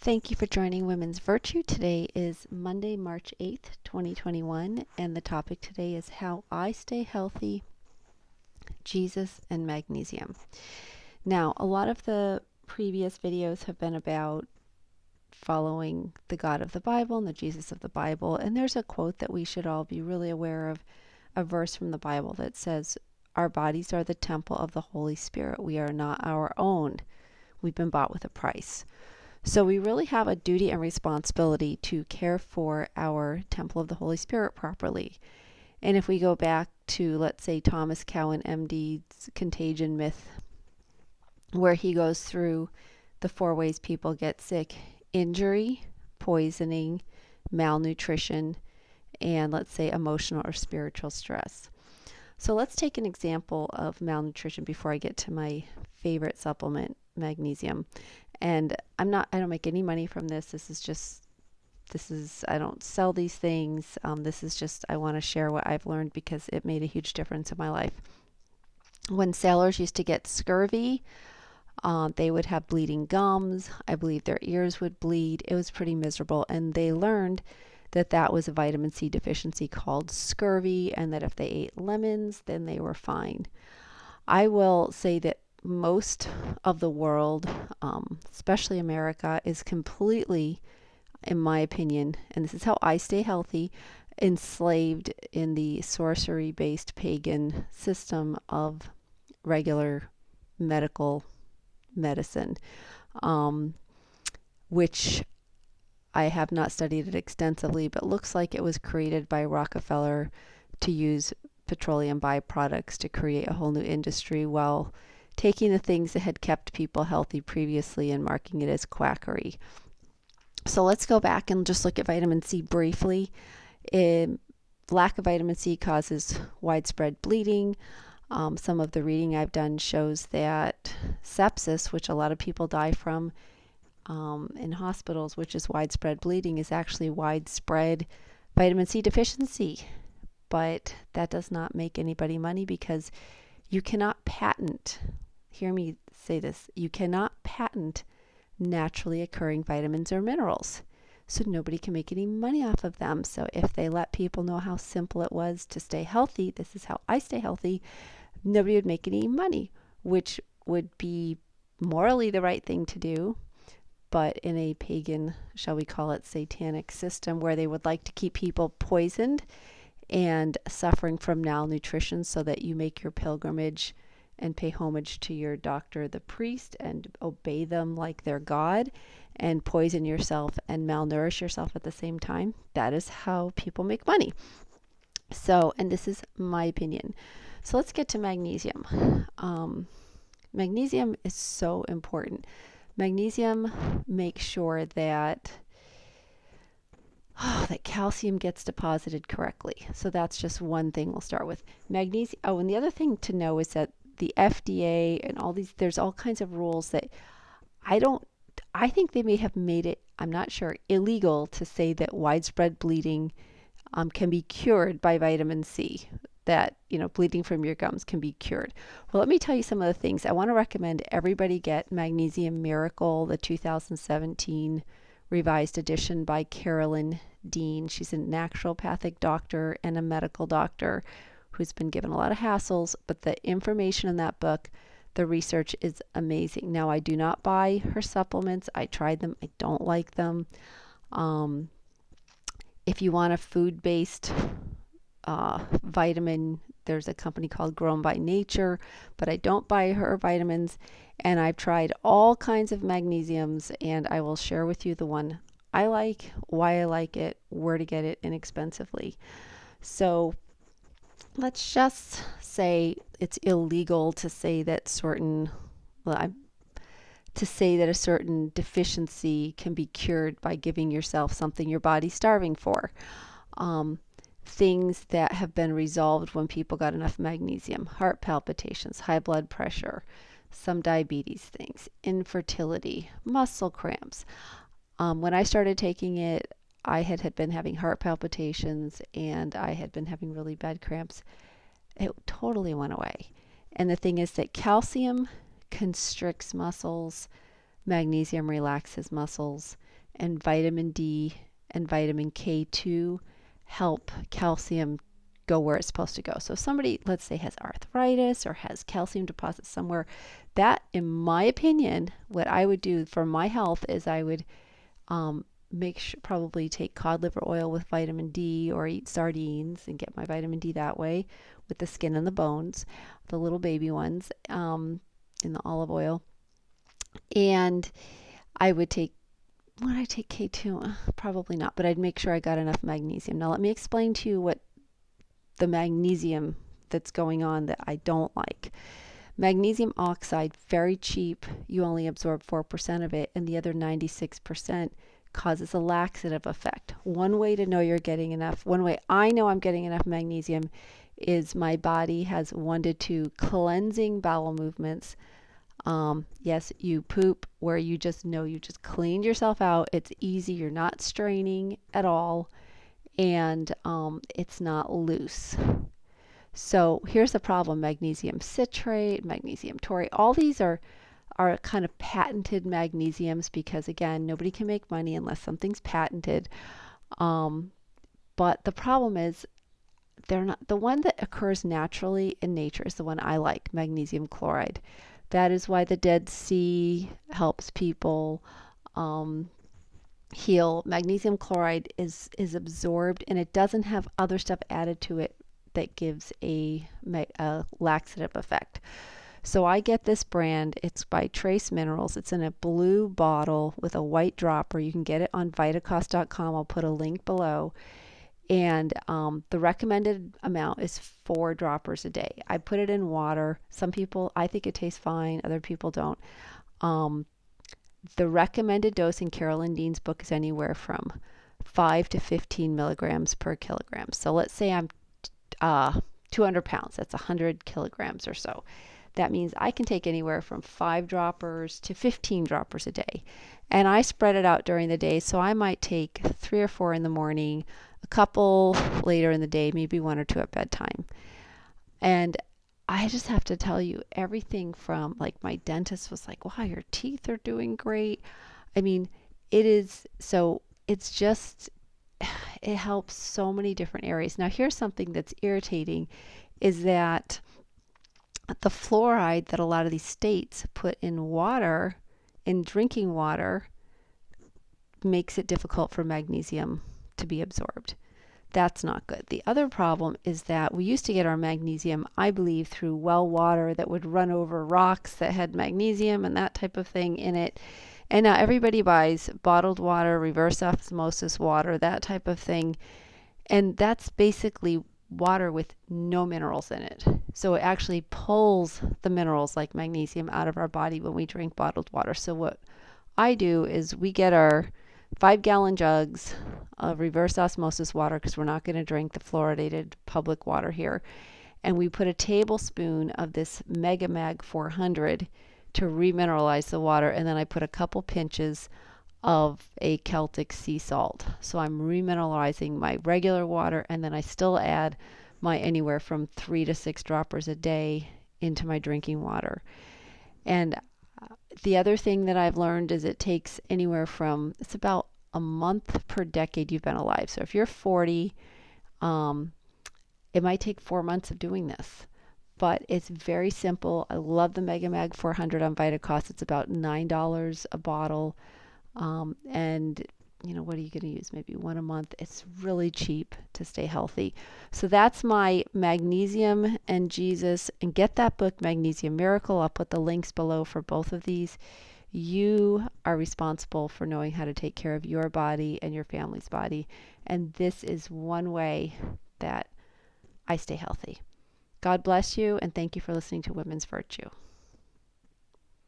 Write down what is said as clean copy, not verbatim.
Thank you for joining Women's Virtue. Today is Monday, March 8th, 2021, and the topic today is How I Stay Healthy, Jesus and Magnesium. Now, a lot of the previous videos have been about following the God of the Bible and the Jesus of the Bible, and there's a quote that we should all be really aware of, a verse from the Bible that says, "Our bodies are the temple of the Holy Spirit. We are not our own. We've been bought with a price." So we really have a duty and responsibility to care for our temple of the Holy Spirit properly. And if we go back to, let's say, Thomas Cowan, MD's Contagion myth, where he goes through the 4 ways people get sick: injury, poisoning, malnutrition, and let's say emotional or spiritual stress. So let's take an example of malnutrition before I get to my favorite supplement, magnesium. And I don't make any money from this. I don't sell these things. This is just, I want to share what I've learned because it made a huge difference in my life. When sailors used to get scurvy, they would have bleeding gums. I believe their ears would bleed. It was pretty miserable. And they learned that that was a vitamin C deficiency called scurvy, and that if they ate lemons, then they were fine. I will say that most of the world, especially America, is completely, in my opinion, and this is how I stay healthy, enslaved in the sorcery-based pagan system of regular medical medicine, which I have not studied it extensively, but looks like it was created by Rockefeller to use petroleum byproducts to create a whole new industry while taking the things that had kept people healthy previously and marking it as quackery. So let's go back and just look at vitamin C briefly. Lack of vitamin C causes widespread bleeding. Some of the reading I've done shows that sepsis, which a lot of people die from in hospitals, which is widespread bleeding, is actually widespread vitamin C deficiency. But that does not make anybody money because you cannot patent, hear me say this, you cannot patent naturally occurring vitamins or minerals. So nobody can make any money off of them. So if they let people know how simple it was to stay healthy, this is how I stay healthy, nobody would make any money, which would be morally the right thing to do. But in a pagan, shall we call it satanic system, where they would like to keep people poisoned and suffering from malnutrition so that you make your pilgrimage and pay homage to your doctor, the priest, and obey them like their God, and poison yourself and malnourish yourself at the same time. That is how people make money. So, and this is my opinion. So let's get to magnesium. Magnesium is so important. Magnesium makes sure that that calcium gets deposited correctly. So that's just one thing we'll start with. Magnesium. Oh, and the other thing to know is that the FDA and all these, there's all kinds of rules that I think they may have made it, I'm not sure, illegal to say that widespread bleeding can be cured by vitamin C. That, bleeding from your gums can be cured. Well, let me tell you some of the things. I want to recommend everybody get Magnesium Miracle, the 2017 revised edition by Carolyn Dean. She's a naturopathic doctor and a medical doctor who's been given a lot of hassles, but the information in that book, the research is amazing. Now, I do not buy her supplements. I tried them. I don't like them. If you want a food-based vitamin, there's a company called Grown by Nature, but I don't buy her vitamins. And I've tried all kinds of magnesiums, and I will share with you the one I like, why I like it, where to get it inexpensively. So let's just say it's illegal to say that a certain deficiency can be cured by giving yourself something your body's starving for. Things that have been resolved when people got enough magnesium: heart palpitations, high blood pressure, some diabetes things, infertility, muscle cramps. When I started taking it, I had been having heart palpitations and I had been having really bad cramps. It totally went away. And the thing is that calcium constricts muscles. Magnesium relaxes muscles, and vitamin D and vitamin K2 help calcium go where it's supposed to go. So if somebody, let's say, has arthritis or has calcium deposits somewhere, that, in my opinion, what I would do for my health is I would probably take cod liver oil with vitamin D, or eat sardines and get my vitamin D that way with the skin and the bones, the little baby ones, in the olive oil. And I would take, would I take K2? Probably not, but I'd make sure I got enough magnesium. Now let me explain to you what the magnesium that's going on that I don't like. Magnesium oxide, very cheap. You only absorb 4% of it, and the other 96% causes a laxative effect. One way to know you're getting enough, one way I know I'm getting enough magnesium, is my body has 1 to 2 cleansing bowel movements. Yes, you poop where you just know you just cleaned yourself out. It's easy. You're not straining at all, and it's not loose. So here's the problem: magnesium citrate, magnesium taurate, all these are kind of patented magnesiums, because again, nobody can make money unless something's patented. But the problem is they're not, the one that occurs naturally in nature is the one I like, magnesium chloride. That is why the Dead Sea helps people heal. Magnesium chloride is absorbed, and it doesn't have other stuff added to it that gives a laxative effect. So I get this brand. It's by Trace Minerals. It's in a blue bottle with a white dropper. You can get it on Vitacost.com. I'll put a link below. And the recommended amount is 4 droppers a day. I put it in water. Some people, I think it tastes fine. Other people don't. The recommended dose in Carolyn Dean's book is anywhere from 5 to 15 milligrams per kilogram. So let's say I'm 200 pounds. That's 100 kilograms or so. That means I can take anywhere from 5 droppers to 15 droppers a day. And I spread it out during the day. So I might take 3 or 4 in the morning, a couple later in the day, maybe 1 or 2 at bedtime. And I just have to tell you, everything from, like, my dentist was like, wow, your teeth are doing great. I mean, it is, so it's just, it helps so many different areas. Now, here's something that's irritating, is that the fluoride that a lot of these states put in water, in drinking water, makes it difficult for magnesium to be absorbed. That's not good. The other problem is that we used to get our magnesium, I believe, through well water that would run over rocks that had magnesium and that type of thing in it. And now everybody buys bottled water, reverse osmosis water, that type of thing. And that's basically water with no minerals in it. So it actually pulls the minerals like magnesium out of our body when we drink bottled water. So what I do is we get our 5-gallon jugs of reverse osmosis water, because we're not going to drink the fluoridated public water here. And we put a tablespoon of this Mag 400 to remineralize the water. And then I put a couple pinches of a Celtic sea salt. So I'm remineralizing my regular water, and then I still add my anywhere from 3 to 6 droppers a day into my drinking water. And the other thing that I've learned is it takes anywhere from, it's about a month per decade you've been alive. So if you're 40, it might take 4 months of doing this. But it's very simple. I love the Mag 400 on Vitacost. It's about $9 a bottle. And you know, what are you going to use? Maybe 1 a month. It's really cheap to stay healthy. So that's my Magnesium and Jesus. And get that book, Magnesium Miracle. I'll put the links below for both of these. You are responsible for knowing how to take care of your body and your family's body. And this is one way that I stay healthy. God bless you, and thank you for listening to Women's Virtue.